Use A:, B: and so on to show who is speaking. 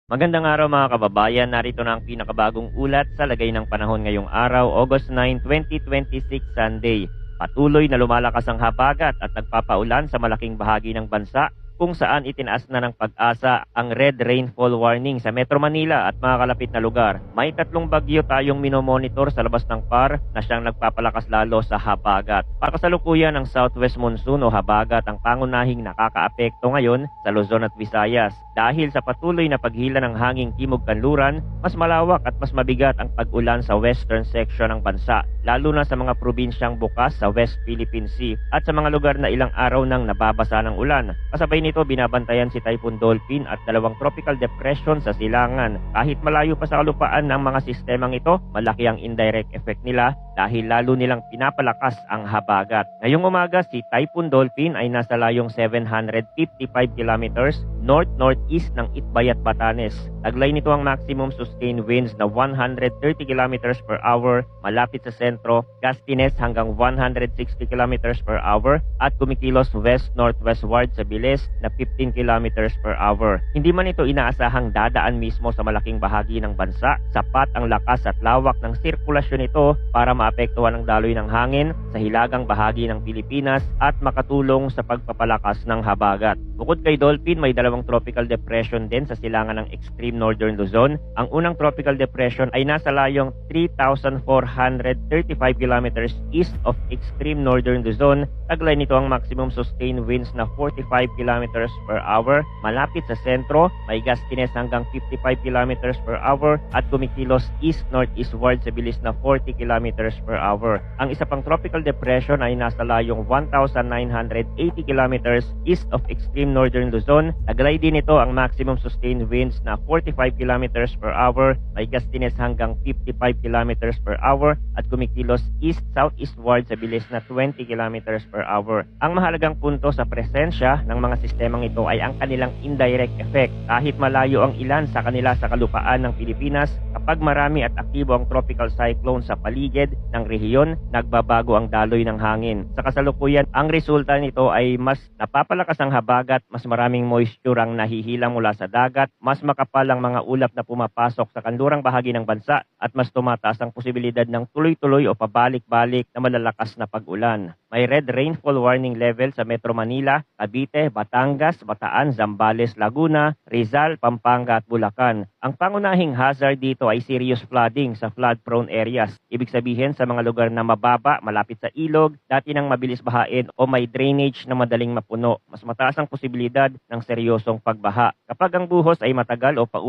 A: Magandang araw mga kababayan, narito na ang pinakabagong ulat sa lagay ng panahon ngayong araw, August 9, 2026, Sunday. Patuloy na lumalakas ang habagat at nagpapaulan sa malaking bahagi ng bansa kung saan itinaas na ng pag-asa ang red rainfall warning sa Metro Manila at mga kalapit na lugar. May tatlong bagyo tayong minomonitor sa labas ng PAR na siyang nagpapalakas lalo sa habagat. Pakasalukuyan ang southwest monsoon o habagat ang pangunahing nakakaapekto ngayon sa Luzon at Visayas. Dahil sa patuloy na paghila ng hanging timog kanluran, mas malawak at mas mabigat ang pag-ulan sa western section ng bansa, lalo na sa mga probinsyang bukas sa West Philippine Sea at sa mga lugar na ilang araw nang nababasa ng ulan. Kasabay nito, binabantayan si Typhoon Dolphin at dalawang tropical depression sa silangan. Kahit malayo pa sa kalupaan ng mga sistemang ito, malaki ang indirect effect nila dahil lalo nilang pinapalakas ang habagat. Ngayong umaga, si Typhoon Dolphin ay nasa layong 755 kilometers north-northeast ng Itbayat, Batanes. Taglay nito ang maximum sustained winds na 130 kilometers per hour malapit sa sentro, gustiness hanggang 160 kilometers per hour at kumikilos west-northwestward sa bilis na 15 kilometers per hour. Hindi man ito inaasahang dadaan mismo sa malaking bahagi ng bansa, sapat ang lakas at lawak ng sirkulasyon nito para maapektuhan ang daloy ng hangin sa hilagang bahagi ng Pilipinas at makatulong sa pagpapalakas ng habagat. Bukod kay Dolphin, may dalawang tropical depression din sa silangan ng extreme northern Luzon. Ang unang tropical depression ay nasa layong 3,435 kilometers east of extreme northern Luzon. Taglay nito ang maximum sustained winds na 45 kilometers per hour malapit sa sentro, may gustiness hanggang 55 kilometers per hour at kumikilos east-northeastward sa bilis na 40 kilometers per hour. Ang isa pang tropical depression ay nasa layong 1,980 kilometers east of extreme northern Luzon. Taglay din ito ang maximum sustained winds na 45 kilometers per hour, may gustiness hanggang 55 kilometers per hour at kumikilos east-southeastward sa bilis na 20 kilometers per hour. Ang mahalagang punto sa presensya ng mga sistemang ito ay ang kanilang indirect effect. Kahit malayo ang ilan sa kanila sa kalupaan ng Pilipinas, kapag marami at aktibo ang tropical cyclone sa paligid ng rehiyon, nagbabago ang daloy ng hangin. Sa kasalukuyan, ang resulta nito ay mas napapalakas ang habagat, mas maraming moisture ang nahihilang mula sa dagat, mas makapal ang mga ulap na pumapasok sa kanlurang bahagi ng bansa at mas tumataas ang posibilidad ng tuloy-tuloy o pabalik-balik na malalakas na pag-ulan. May red rainfall warning level sa Metro Manila, Cavite, Batangas, Bataan, Zambales, Laguna, Rizal, Pampanga at Bulacan. Ang pangunahing hazard dito ay serious flooding sa flood-prone areas. Ibig sabihin sa mga lugar na mababa, malapit sa ilog, dati nang mabilis bahain o may drainage na madaling mapuno. Mas mataas ang posibilidad ng seryosong pagbaha. Kapag ang buhos ay matagal o paulit,